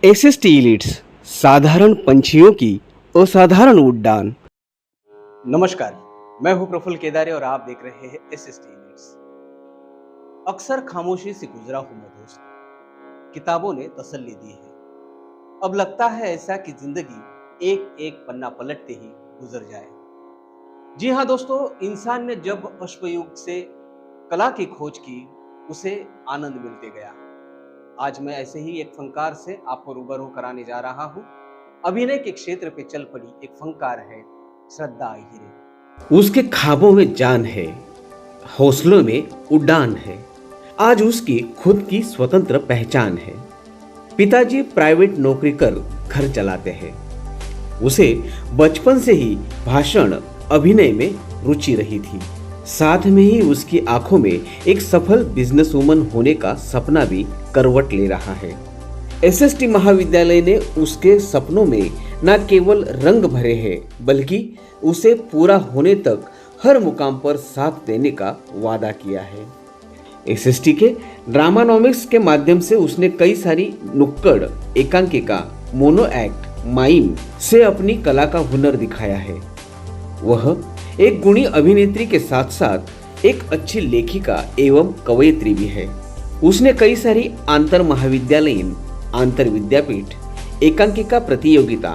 SST इलिट्स साधारण पंछियों की असाधारण उड़ान। नमस्कार, मैं हूं प्रफुल्ल केदारे और आप देख रहे हैं एसएसटी इलिट्स। अक्सर खामोशी से गुजरा हूं मैं दोस्त, किताबों ने तसल्ली दी है। अब लगता है ऐसा कि जिंदगी एक एक पन्ना पलटते ही गुजर जाए। जी हाँ दोस्तों, इंसान ने जब अश्वयुग से कला की खोज की, उसे आनंद मिलते गया। आज मैं ऐसे ही एक फनकार से आपको रूबरू कराने जा रहा हूँ। अभिनय के क्षेत्र पे चल पड़ी एक फनकार है श्रद्धा अहिरे। उसके ख्वाबों में जान है, हौसलों में उड़ान है। आज उसकी खुद की स्वतंत्र पहचान है। पिताजी प्राइवेट नौकरी कर घर चलाते हैं। उसे बचपन से ही भाषण अभिनय में रुचि रही थी। साथ में ही उसकी आंखों में एक सफल बिजनेसवुमन होने का सपना भी करवट ले रहा है। एसएसटी महाविद्यालय ने उसके सपनों में न केवल रंग भरे हैं, बल्कि उसे पूरा होने तक हर मुकाम पर साथ देने का वादा किया है। एसएसटी के ड्रामानॉमिक्स के माध्यम से उसने कई सारी नुक्कड़ एकांकिका, मोनो एक्ट, माइम से अपनी कला का हुनर दिखाया है। वह एक गुणी अभिनेत्री के साथ साथ एक अच्छी लेखिका एवं कवयित्री भी है। उसने कई सारी आंतर महाविद्यालयीन, आंतर विद्यापीठ, एकांकिका प्रतियोगिता,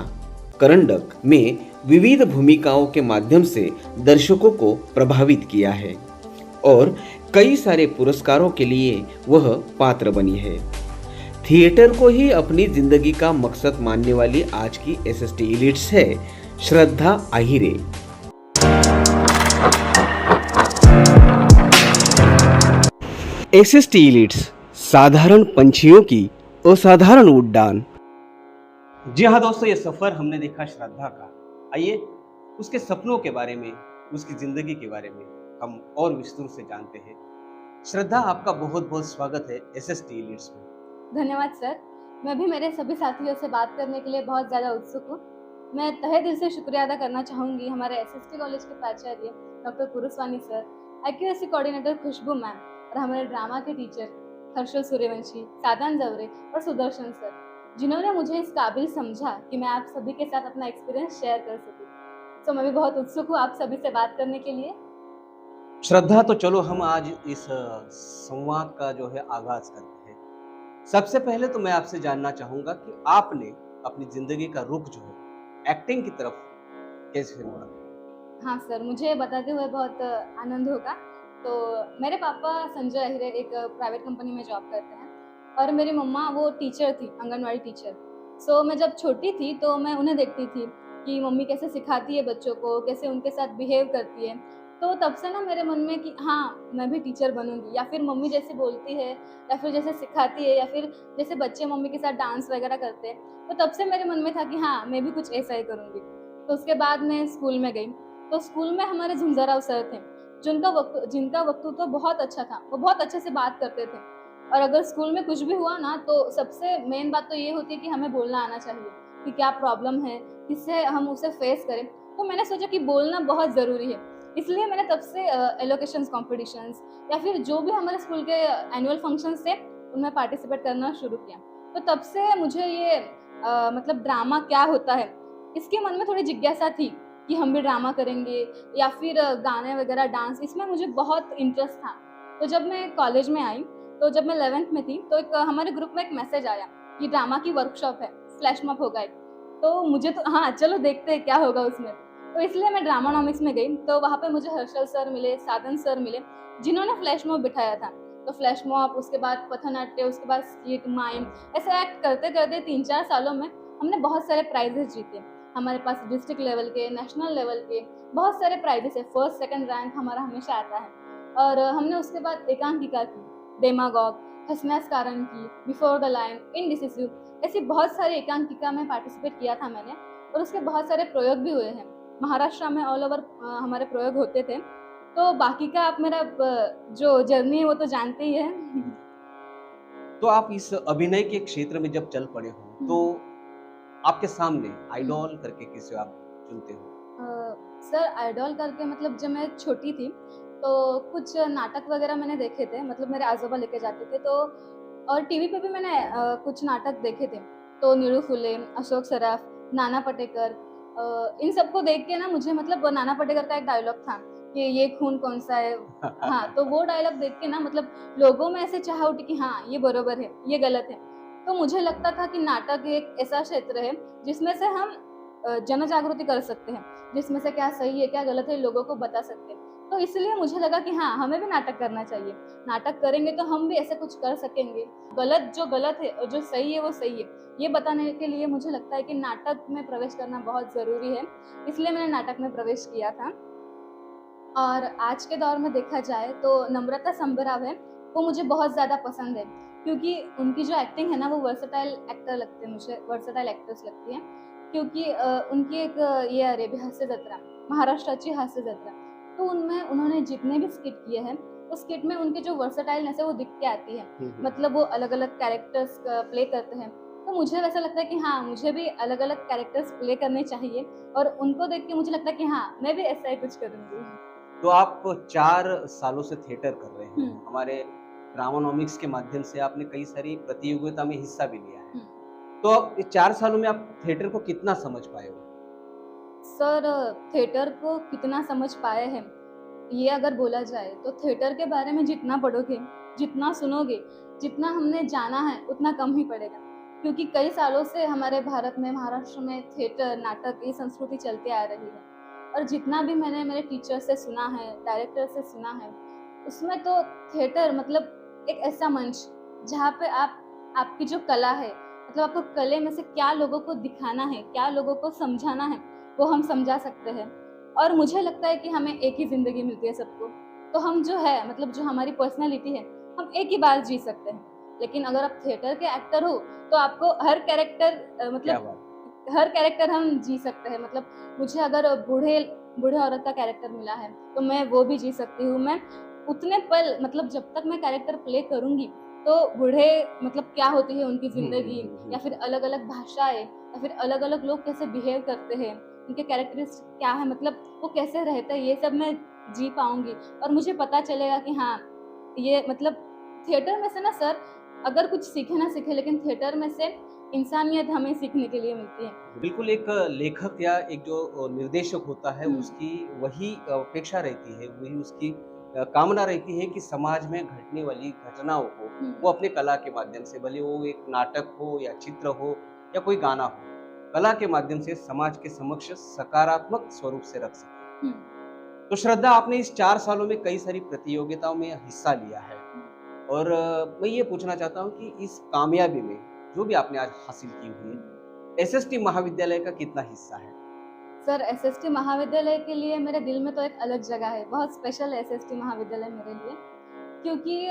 करंडक में विविध भूमिकाओं के माध्यम से दर्शकों को प्रभावित किया है और कई सारे पुरस्कारों के लिए वह पात्र बनी है। थिएटर को ही अपनी जिंदगी का मकसद मानने वाली आज की एसएसटी इलिट्स है श्रद्धा अहिरे। एसएसटी इलिट्स साधारण पंछियों की असाधारण उड़ान। जी हाँ दोस्तों, ये सफर हमने देखा श्रद्धा का। आइए उसके सपनों के बारे में, उसकी जिंदगी के बारे में हम और विस्तृत से जानते हैं। श्रद्धा, आपका बहुत बहुत स्वागत है एसएसटी इलिट्स में। धन्यवाद सर। मैं भी मेरे सभी साथियों से बात करने के लिए बहुत ज़्यादा उत्सुक हूँ। मैं तहे दिल से शुक्रिया अदा करना चाहूँगी हमारे एसएसटी कॉलेज के प्राचार्य डॉक्टर पुरुस्वानी सर, एक्यूरेसी कोऑर्डिनेटर खुशबू मैम और हमारे ड्रामा के टीचर हर्षल सूर्यवंशी, साधन जवरे और सुदर्शन सर, जिन्होंने मुझे इस काबिल समझा कि मैं आप सभी के साथ अपना एक्सपीरियंस शेयर कर सकूँ। तो मैं भी बहुत उत्सुक हूँ आप सभी से बात करने के लिए। श्रद्धा, तो चलो हम आज इस संवाद का जो है आगाज करते हैं। सबसे पहले तो मैं आपसे जानना चाहूंगा कि आपने अपनी जिंदगी का रुख जो है एक्टिंग की तरफ कैसे मोड़ा? हाँ सर, मुझे बताते हुए बहुत आनंद होगा। तो मेरे पापा संजय अहिरे एक प्राइवेट कंपनी में जॉब करते हैं और मेरी मम्मा वो टीचर थी, आंगनवाड़ी टीचर। सो मैं जब छोटी थी तो मैं उन्हें देखती थी कि मम्मी कैसे सिखाती है बच्चों को, कैसे उनके साथ बिहेव करती है। तो तब से ना मेरे मन में कि हाँ, मैं भी टीचर बनूँगी, या फिर मम्मी जैसे बोलती है या फिर जैसे सिखाती है या फिर जैसे बच्चे मम्मी के साथ डांस वगैरह करते हैं, तो तब से मेरे मन में था कि हाँ, मैं भी कुछ ऐसा ही करूँगी। तो उसके बाद मैं स्कूल में गई। तो स्कूल में हमारे झुंझाराव सर थे, जिनका वक्तृत्व बहुत अच्छा था। वो बहुत अच्छे से बात करते थे और अगर स्कूल में कुछ भी हुआ ना, तो सबसे मेन बात तो ये होती है कि हमें बोलना आना चाहिए कि क्या प्रॉब्लम है, किससे हम उसे फेस करें। तो मैंने सोचा कि बोलना बहुत ज़रूरी है, इसलिए मैंने तब से एलोकेशंस कॉम्पिटिशन्स या फिर जो भी हमारे स्कूल के एनुअल फंक्शंस थे, उनमें पार्टिसिपेट करना शुरू किया। तो तब से मुझे ये मतलब ड्रामा क्या होता है, इसके मन में थोड़ी जिज्ञासा थी कि हम भी ड्रामा करेंगे या फिर गाने वगैरह, डांस, इसमें मुझे बहुत इंटरेस्ट था। तो जब मैं कॉलेज में आई, तो जब मैं 11th में थी, तो एक हमारे ग्रुप में एक मैसेज आया कि ड्रामा की वर्कशॉप है, फ्लैश मॉब होगा एक। तो मुझे तो हाँ, चलो देखते हैं क्या होगा उसमें। तो इसलिए मैं ड्रामानॉमिक्स में गई। तो वहाँ पे मुझे हर्षल सर मिले, साधन सर मिले, जिन्होंने फ्लैश मॉब बिठाया था। तो फ्लैश मॉब, उसके बाद पथनाट्य, उसके बाद स्किट, माइम, ऐसे एक्ट करते-करते 3-4 सालों में हमने बहुत सारे प्राइज़ेस जीते। हमारे पास डिस्ट्रिक्ट लेवल के, नेशनल लेवल के बहुत सारे प्राइजेस है। फर्स्ट सेकंड रैंक हमारा हमेशा आता है। और हमने उसके बाद एकांकिका की, डेमागॉग, हंसनास कारण की, बिफोर द लाइन, इनडिसिसिव, ऐसी बहुत सारी एकांकिका में पार्टिसिपेट किया था मैंने। और उसके बहुत सारे प्रयोग भी हुए हैं। महाराष्ट्र में ऑल ओवर हमारे प्रयोग होते थे। तो बाकी का आप मेरा जो जर्नी है वो तो जानते ही हैं। तो आप इस अभिनय के क्षेत्र में जब चल पड़े हो, तो आपके सामने आइडॉल करके किसे आप चुनते हो? सर, आइडॉल करके मतलब जब मैं छोटी थी तो कुछ नाटक वगैरह मैंने देखे थे, मतलब मेरे आज़ोबा लेके जाते थे। तो और टीवी पे भी मैंने कुछ नाटक देखे थे। तो नीलू फुले, अशोक सराफ, नाना पाटेकर, इन सबको देख के ना मुझे मतलब नाना पाटेकर का एक डायलॉग था कि ये खून कौन-सा है? हाँ, तो वो डायलॉग देख के ना मतलब लोगों में ऐसे चाह उठी कि हाँ, ये बरोबर है, ये गलत है। तो मुझे लगता था कि नाटक एक ऐसा क्षेत्र है जिसमें से हम जन जागृति कर सकते हैं, जिसमें से क्या सही है, क्या गलत है, लोगों को बता सकते हैं। तो इसलिए मुझे लगा कि हाँ, हमें भी नाटक करना चाहिए। नाटक करेंगे तो हम भी ऐसा कुछ कर सकेंगे। गलत जो गलत है और जो सही है वो सही है। ये बताने के लिए मुझे लगता है कि नाटक में प्रवेश करना बहुत ज़रूरी है, इसलिए मैंने नाटक में प्रवेश किया था। और आज के दौर में देखा जाए तो नम्रता संभराव है, वो मुझे बहुत ज़्यादा पसंद है क्योंकि उनकी जो एक्टिंग है ना वो वर्सेटाइल एक्टर लगते हैं मुझे, वर्सेटाइल एक्ट्रेस लगती हैं। क्योंकि उनकी एक ये आ रही है हास्य जत्रा, महाराष्ट्राची हास्य जत्रा, तो उनमें उन्होंने जितने भी स्किट किए हैं, उस स्किट में उनकी जो वर्सेटाइलनेस है वो दिख के आती है। मतलब वो अलग-अलग कैरेक्टर्स प्ले करते हैं। तो मुझे वैसा लगता है कि हाँ, मुझे भी अलग-अलग कैरेक्टर्स प्ले करने चाहिए और उनको देख के मुझे लगता है कि हाँ, मैं भी ऐसा ही कुछ करूँगी। तो आप 4 सालों से थिएटर कर रहे हुँ, हैं। हमारे ड्रामानॉमिक्स के माध्यम से आपने कई सारी प्रतियोगिता में हिस्सा भी लिया है। हुँ। तो अब इस 4 सालों में आप थिएटर को कितना समझ पाए हो? सर थिएटर को कितना समझ पाए हैं, ये अगर बोला जाए तो थिएटर के बारे में जितना पढ़ोगे, जितना सुनोगे, जितना हमने जाना है उतना कम ही पड़ेगा। क्योंकि कई सालों से हमारे भारत में, महाराष्ट्र में थिएटर, नाटक ये संस्कृति चलती आ रही है। और जितना भी मैंने मेरे टीचर से सुना है, डायरेक्टर से सुना है, उसमें तो थिएटर मतलब एक ऐसा मंच जहाँ पे आप आपकी जो कला है, मतलब आपको कले में से क्या लोगों को दिखाना है, क्या लोगों को समझाना है, वो हम समझा सकते हैं। और मुझे लगता है कि हमें एक ही ज़िंदगी मिलती है सबको, तो हम जो है मतलब जो हमारी पर्सनैलिटी है, हम एक ही बार जी सकते हैं। लेकिन अगर आप थिएटर के एक्टर हो, तो आपको हर कैरेक्टर क्या मतलब बात! हर कैरेक्टर हम जी सकते हैं। मतलब मुझे अगर बूढ़े औरत का कैरेक्टर मिला है, तो मैं वो भी जी सकती हूँ। मैं उतने पल मतलब जब तक मैं कैरेक्टर प्ले करूँगी, तो बूढ़े मतलब क्या होती है उनकी हुँ, हुँ, ज़िंदगी हुँ, या हुँ। फिर अलग-अलग भाषाएँ या फिर अलग-अलग लोग कैसे बिहेव करते हैं, उनके कैरेक्टरिस्टिक क्या है मतलब वो कैसे रहते हैं, ये सब मैं जी पाऊँगी और मुझे पता चलेगा कि हाँ, ये मतलब थिएटर में से ना सर अगर कुछ सीखे ना सीखे लेकिन थिएटर में से इंसानियत हमें सीखने के लिए मिलती है। बिल्कुल एक लेखक या एक जो निर्देशक होता है हुँ, उसकी वही अपेक्षा रहती है, वही उसकी कामना रहती है कि समाज में घटने वाली घटनाओं को हुँ, वो अपने कला के माध्यम से भले वो एक नाटक हो या चित्र हो या कोई गाना हो, कला के माध्यम से समाज के समक्ष सकारात्मक स्वरूप से रख सके। हुँ, तो श्रद्धा आपने इस 4 सालों में कई सारी प्रतियोगिताओं में हिस्सा लिया है और मैं ये पूछना चाहता हूँ कि इस कामयाबी में जो भी आपने आज हासिल की हुई हुँ। है, एसएसटी महाविद्यालय का कितना हिस्सा है? सर एसएसटी महाविद्यालय के लिए मेरे दिल में तो एक अलग जगह है, बहुत स्पेशल है एसएसटी महाविद्यालय मेरे लिए। क्योंकि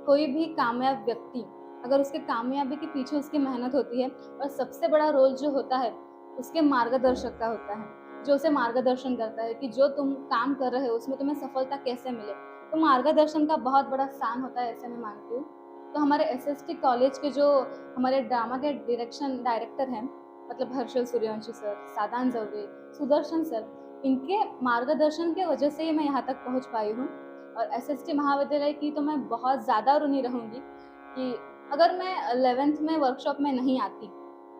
कोई भी कामयाब व्यक्ति अगर उसके कामयाबी के पीछे उसकी मेहनत होती है और सबसे बड़ा रोल जो होता है, उसके मार्गदर्शक का होता है, जो उसे मार्गदर्शन करता है कि जो तुम काम कर रहे हो उसमें तुम्हें सफलता कैसे मिले। तो मार्गदर्शन का बहुत बड़ा स्थान होता है ऐसे मैं मानती हूँ। तो हमारे एसएसटी कॉलेज के जो हमारे ड्रामा के डायरेक्टर हैं, मतलब हर्षल सूर्यवंशी सर, सादान ज़ौरे, सुदर्शन सर, इनके मार्गदर्शन की वजह से ही मैं यहाँ तक पहुँच पाई हूँ। और एसएसटी महाविद्यालय की तो मैं बहुत ज़्यादा ऋणी रहूँगी कि अगर मैं 11th में वर्कशॉप में नहीं आती,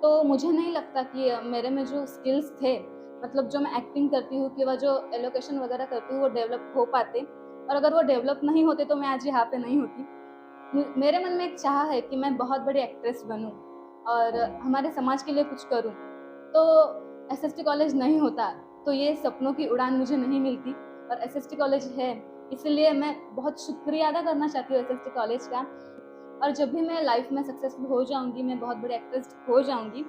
तो मुझे नहीं लगता कि मेरे में जो स्किल्स थे, मतलब जो मैं एक्टिंग करती हूँ कि वह जो एलोकेशन वगैरह करती हूँ, वो डेवलप हो पाते और अगर वो डेवलप नहीं होते, तो मैं आज यहाँ पे नहीं होती। मेरे मन में एक चाह है कि मैं बहुत बड़ी एक्ट्रेस बनूँ और हमारे समाज के लिए कुछ करूँ। तो एसएसटी कॉलेज नहीं होता, तो ये सपनों की उड़ान मुझे नहीं मिलती और एसएसटी कॉलेज है, इसलिए मैं बहुत शुक्रिया अदा करना चाहती हूँ एसएसटी कॉलेज का। और जब भी मैं लाइफ में सक्सेसफुल हो जाऊँगी, मैं बहुत बड़ी एक्ट्रेस हो जाऊँगी,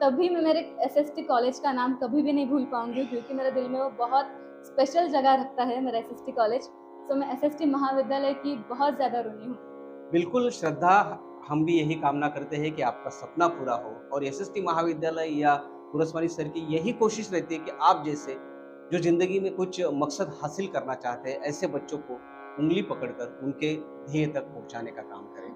तभी मैं मेरे एसएसटी कॉलेज का नाम कभी भी नहीं भूल पाऊँगी क्योंकि मेरे दिल में वो बहुत स्पेशल जगह रखता है मेरा एसएसटी कॉलेज। सो मैं एसएसटी महाविद्यालय की बहुत ज़्यादा ऋणी हूँ। बिल्कुल श्रद्धा, हम भी यही कामना करते हैं कि आपका सपना पूरा हो और एसएसटी महाविद्यालय या पुरस्वानी सर की यही कोशिश रहती है कि आप जैसे जो ज़िंदगी में कुछ मकसद हासिल करना चाहते हैं, ऐसे बच्चों को उँगली पकड़कर उनके ध्येय तक पहुँचाने का काम करें।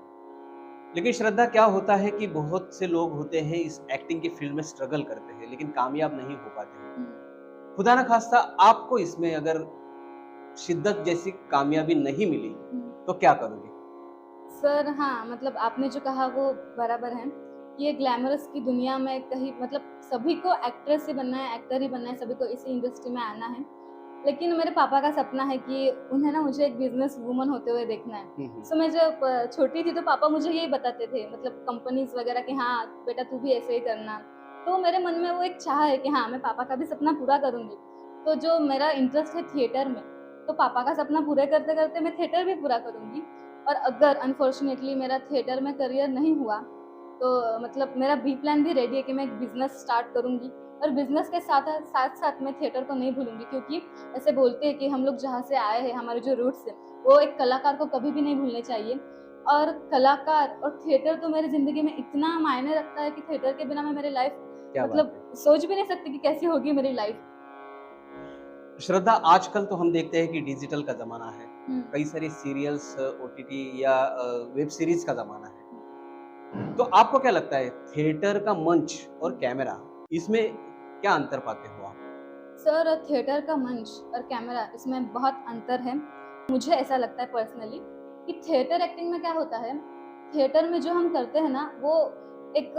लेकिन श्रद्धा क्या होता है कि बहुत से लोग होते हैं इस एक्टिंग की फ़ील्ड में स्ट्रगल करते हैं, लेकिन कामयाब नहीं हो पाते हैं। हुँ, खुदा न ख़ास्ता आपको इसमें अगर शिद्दत जैसी कामयाबी नहीं मिली, हुँ। तो क्या करोगे? सर हाँ, मतलब आपने जो कहा वो बराबर है ये ग्लैमरस की दुनिया में कहीं मतलब सभी को एक्ट्रेस ही बनना है, एक्टर ही बनना है, सभी को इसी इंडस्ट्री में आना है। लेकिन मेरे पापा का सपना है कि उन्हें ना मुझे एक बिज़नेस वूमन होते हुए देखना है। सो मैं जब छोटी थी तो पापा मुझे यही बताते थे मतलब कंपनीज़ वगैरह कि हाँ, बेटा तू भी ऐसे ही करना। तो मेरे मन में वो एक चाह है कि हाँ, मैं पापा का भी सपना पूरा करूँगी। तो जो मेरा इंटरेस्ट है थिएटर में, तो पापा का सपना पूरा करते-करते मैं थिएटर भी पूरा करूँगी। और अगर अनफॉर्च्युनेटली मेरा थिएटर में करियर नहीं हुआ, तो मतलब मेरा बी प्लान भी रेडी है कि मैं एक बिज़नेस स्टार्ट करूँगी और बिज़नेस के साथ-साथ मैं थिएटर को नहीं भूलूँगी क्योंकि ऐसे बोलते हैं कि हम लोग जहाँ से आए हैं, हमारे जो रूट्स हैं, वो एक कलाकार को कभी भी नहीं भूलने चाहिए। और कलाकार और थिएटर तो मेरी ज़िंदगी में इतना मायने रखता है कि थिएटर के बिना मैं मेरी लाइफ़ क्या बात मतलब सोच भी नहीं सकती कि कैसी होगी मेरी लाइफ़। है। श्रद्धा, आजकल तो हम देखते हैं कि डिजिटल का ज़माना है। हुँ। कई सारी सीरियल्स, ओटीटी या वेब सीरीज़ का ज़माना है। तो आपको क्या लगता है थिएटर का मंच और कैमरा इसमें क्या अंतर पाते हो आप? सर थिएटर का मंच और कैमरा इसमें बहुत अंतर है। मुझे ऐसा लगता है पर्सनली कि थिएटर एक्टिंग में क्या होता है, थिएटर में जो हम करते हैं ना वो एक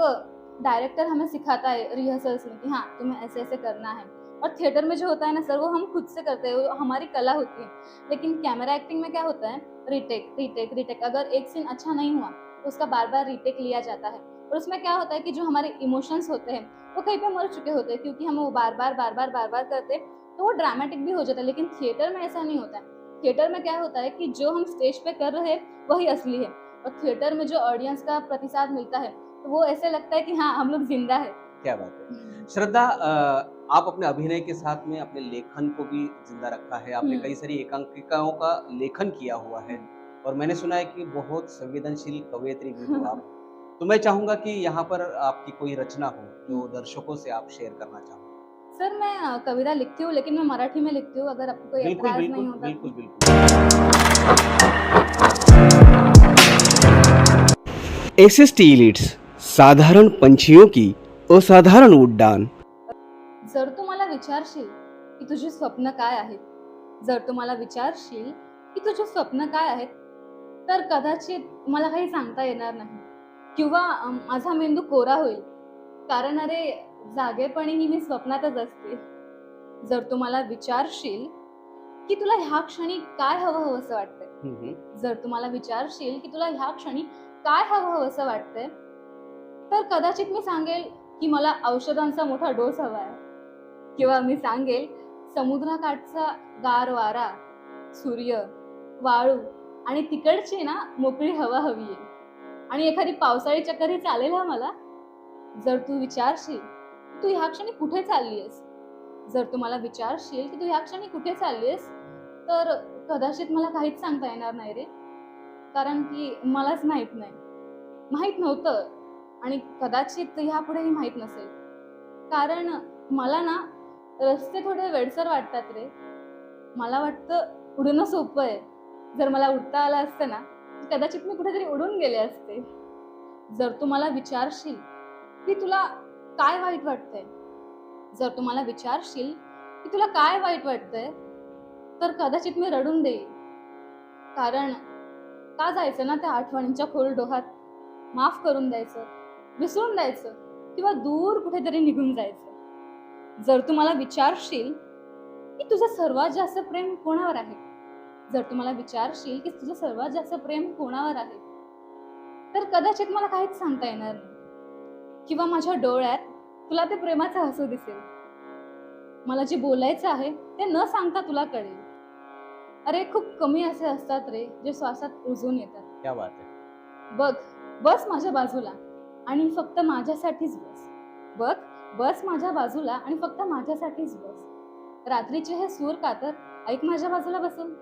डायरेक्टर हमें सिखाता है रिहर्सल्स में कि हाँ, तुम्हें ऐसे-ऐसे करना है। और थिएटर में जो होता है ना सर वो हम खुद से करते हैं, वो हमारी कला होती है। लेकिन कैमरा एक्टिंग में क्या होता है रीटेक, रीटेक, रीटेक अगर एक सीन अच्छा नहीं हुआ तो उसका बार-बार रीटेक लिया जाता है। और उसमें क्या होता है कि जो हमारे इमोशंस होते हैं वो कहीं पे मर चुके होते हैं क्योंकि हम वो बार-बार करते हैं, तो वो ड्रामेटिक भी हो जाता है। लेकिन थिएटर में ऐसा नहीं होता है। थिएटर में क्या होता है कि जो हम स्टेज पे कर रहे हैं, वही असली है और थिएटर में जो ऑडियंस का प्रतिसाद मिलता है, तो वो ऐसे लगता है कि हाँ, हम लोग ज़िंदा हैं। क्या बात है। श्रद्धा, आप अपने अभिनय के साथ में अपने लेखन को भी ज़िंदा रखा है। आपने हुँ। कई सारी एकांकिकाओं का लेखन किया हुआ है और मैंने सुना है कि बहुत संवेदनशील कवयित्री भी हो आप। तो मैं चाहूँगा कि यहाँ पर आपकी कोई रचना हो जो दर्शकों से आप शेयर करना चाहो? सर मैं कविता लिखती हूँ लेकिन मैं मराठी में लिखती हूँ अगर आपको कोई बिल्कुल, ऐतराज़ नहीं बिल्कुल, होगा बिल्कुल, तो। बिल्कुल। एसएसटी लीड्स साधारण पंछियों की असाधारण उड्डाण। जर तू मला विचारशील की तुझी स्वप्न काय आहेत, जर तू मला विचारशील की तुझी स्वप्न काय आहेत, तर कदाचित मला काही सांगता येणार नाही किंवा माझा मेंदू कोरा होईल. कारण अरे जागेपणीही मी स्वप्नातच असते. जर तू मला विचारशील की तुला ह्या क्षणी काय हवंसं वाटतंय, हं, हं. जर तू मला विचारशील की तुला ह्या क्षणी काय हवंसं वाटतंय, तर कदाचित मी सांगेल की मला औषधांचा मोठा डोस हवा आहे. किंवा मी सांगेल समुद्रकाठचा गार वारा, सूर्य, वाळू आणि तिकडची ना मोकळी हवा हवी आहे. आणि एखादी पावसाळी चक्करही चालेल हां मला. जर तू विचारशील, तू ह्या क्षणी कुठे चालली आहेस? जर तू मला विचारशील की तू ह्या क्षणी कुठे चालली आहेस? तर कदाचित मला काहीच सांगता येणार नाही रे. कारण की मलाच माहीत नाही. माहीत नव्हतं आणि कदाचित ह्यापुढेही माहीत नसेल. कारण मला ना रस्ते थोडे वेडसर वाटतात रे. मला वाटतं उडणं सोपं आहे. जर मला उडता आलं असतं ना, तर कदाचित मी कुठेतरी उडून गेले असते. जर तू मला विचारशील, की तुला काय वाईट वाटतंय? जर तू मला विचारशील, की तुला काय वाईट वाटतंय? तर कदाचित मी रडून देईन. कारण का जायचं ना त्या आठवणींच्या खोल डोहात? माफ करून द्यायचं, विसरून द्यायचं किंवा दूर कुठेतरी निघून जायचं. जर तू मला विचारशील, की तुझं सर्वात जास्त प्रेम कोणावर आहे? जर तू मला विचारशील, की तुझं सर्वात जास्त प्रेम कोणावर आहे? तर कदाचित मला काहीच सांगता येणार नाही किंवा माझ्या डोळ्यात तुला ते प्रेमाचं हसू दिसेल. मला जे बोलायचं आहे ते न सांगता तुला कळेल. अरे खूप कमी असे असतात रे, जे श्वासात रुजून येतात. क्या बात है! बघ, बस माझ्या बाजूला आणि फक्त माझ्यासाठीच बस. बघ, बस माझ्या बाजूला आणि फक्त माझ्यासाठीच बस. रात्रीचे हे सूर कातर ऐक माझ्या बाजूला बसून.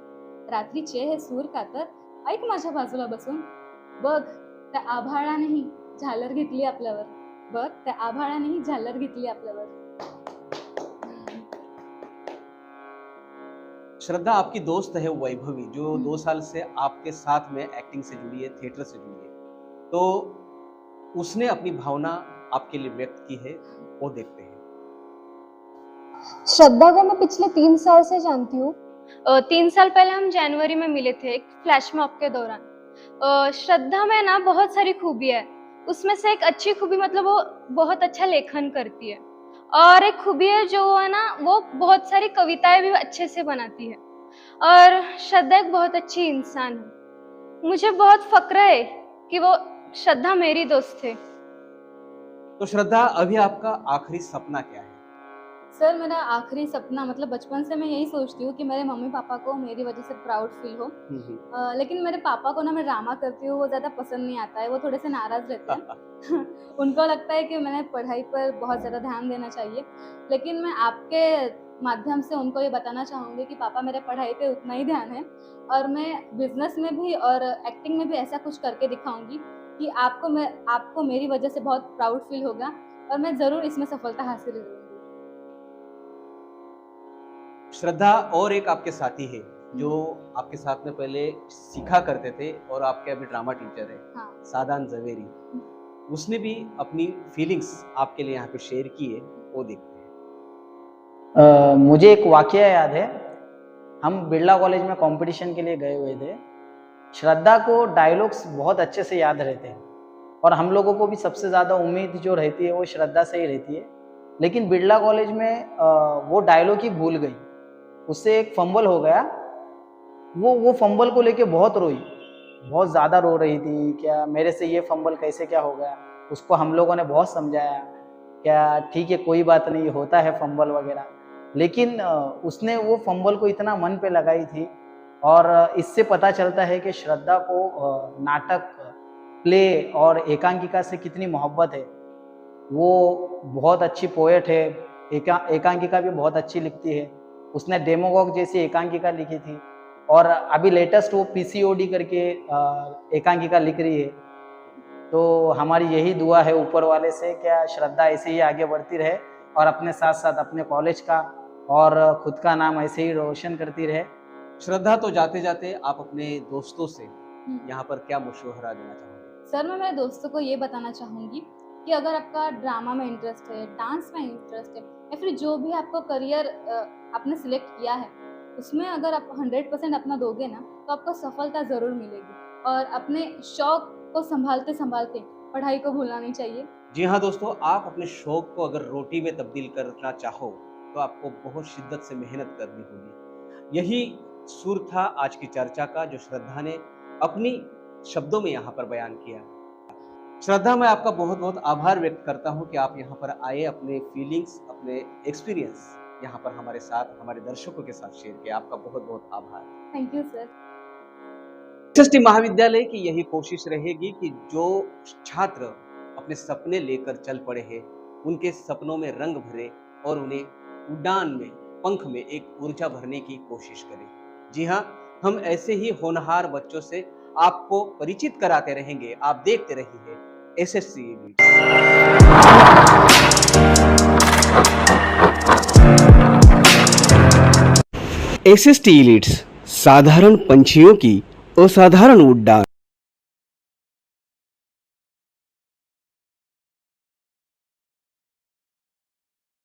रात्रीचे हे सूर कातर ऐक माझ्या बाजूला बसून. बघ, त्या आभाळानेही झालर घेतली आपल्यावर. बघ, त्या आभाळानेही झालर घेतली आपल्यावर. श्रद्धा, आपकी दोस्त है वैभवी जो हम्म। 2 साल से आपके साथ में एक्टिंग से जुड़ी है, थिएटर से जुड़ी है। तो उसने अपनी भावना आपके लिए व्यक्त की है, वो देखते हैं। श्रद्धा को मैं पिछले 3 साल से जानती हूँ। 3 साल पहले हम जनवरी में मिले थे एक फ्लैश मॉब के दौरान। श्रद्धा में ना बहुत सारी खूबी है, उसमें से एक अच्छी खूबी मतलब वो बहुत अच्छा लेखन करती है। और एक खूबी है जो वो है ना, वो बहुत सारी कविताएं भी अच्छे से बनाती है। और श्रद्धा एक बहुत अच्छी इंसान है। मुझे बहुत फक्र है कि वो श्रद्धा मेरी दोस्त है। तो श्रद्धा, अभी आपका आखिरी सपना क्या है? सर मेरा आखिरी सपना मतलब बचपन से मैं यही सोचती हूँ कि मेरे मम्मी पापा को मेरी वजह से प्राउड फील हो। लेकिन मेरे पापा को ना मैं ड्रामा करती हूँ वो ज़्यादा पसंद नहीं आता है, वो थोड़े से नाराज़ रहते हैं। उनको लगता है कि मैंने पढ़ाई पर बहुत ज़्यादा ध्यान देना चाहिए। लेकिन मैं आपके माध्यम से उनको ये बताना चाहूँगी कि पापा मेरे पढ़ाई पे उतना ही ध्यान है, और मैं बिजनेस में भी और एक्टिंग में भी ऐसा कुछ करके दिखाऊंगी कि आपको मेरी वजह से बहुत प्राउड फील होगा, और मैं ज़रूर इसमें सफलता हासिल करूँगी। श्रद्धा, और एक आपके साथी है जो आपके साथ में पहले सीखा करते थे और आपके अभी ड्रामा टीचर है, हाँ। सादान जवेरी। उसने भी अपनी फीलिंग्स आपके लिए यहाँ पे शेयर की है, वो देखते हैं। मुझे एक वाकया याद है। हम बिरला कॉलेज में कंपटीशन के लिए गए हुए थे। श्रद्धा को डायलॉग्स बहुत अच्छे से याद रहते हैं और हम लोगों को भी सबसे ज़्यादा उम्मीद जो रहती है वो श्रद्धा से ही रहती है। लेकिन बिरला कॉलेज में वो डायलॉग ही भूल गई, उससे एक फंबल हो गया। वो फंबल को लेके बहुत रोई, बहुत ज़्यादा रो रही थी, क्या मेरे से ये फंबल कैसे क्या हो गया। उसको हम लोगों ने बहुत समझाया, क्या ठीक है कोई बात नहीं, होता है फंबल वगैरह। लेकिन उसने वो फंबल को इतना मन पे लगाई थी। और इससे पता चलता है कि श्रद्धा को नाटक, प्ले और एकांकिका से कितनी मोहब्बत है। वो बहुत अच्छी पोएट है, एकांकिका भी बहुत अच्छी लिखती है। उसने डेमोगॉग जैसी एकांकिका लिखी थी और अभी लेटेस्ट वो पीसीओडी करके एकांकिका लिख रही है। तो हमारी यही दुआ है ऊपर वाले से, क्या श्रद्धा ऐसे ही आगे बढ़ती रहे और अपने साथ साथ अपने कॉलेज का और खुद का नाम ऐसे ही रोशन करती रहे। श्रद्धा, तो जाते जाते आप अपने दोस्तों से यहाँ पर क्या मशवरा देना चाहोगे? सर मैं मेरे दोस्तों को ये बताना चाहूँगी कि अगर आपका ड्रामा में इंटरेस्ट है, डांस में इंटरेस्ट है, या फिर जो भी आपको करियर आपने सिलेक्ट किया है उसमें अगर आप 100% अपना दोगे ना तो आपको सफलता ज़रूर मिलेगी। और अपने शौक को संभालते संभालते पढ़ाई को भूलना नहीं चाहिए। जी हाँ दोस्तों, आप अपने शौक को अगर रोटी में तब्दील करना चाहो तो आपको बहुत शिद्दत से मेहनत करनी होगी। यही सुर था आज की चर्चा का, जो श्रद्धा ने अपनी शब्दों में यहाँ पर बयान किया। श्रद्धा, मैं आपका बहुत बहुत आभार व्यक्त करता हूँ कि आप यहाँ पर आए, अपने फीलिंग्स, अपने एक्सपीरियंस यहाँ पर हमारे साथ, हमारे दर्शकों के साथ शेयर किया। आपका बहुत बहुत आभार। Thank you sir. एसएसटी महाविद्यालय की यही कोशिश रहेगी कि जो छात्र अपने सपने लेकर चल पड़े हैं उनके सपनों में रंग भरे और उन्हें उड़ान में, पंख में एक ऊर्जा भरने की कोशिश करें। जी हाँ, हम ऐसे ही होनहार बच्चों से आपको परिचित कराते रहेंगे। आप देखते रहिए एसएसटी लीड्स। एसएसटी लीड्स, साधारण पंछियों की असाधारण उड़ान।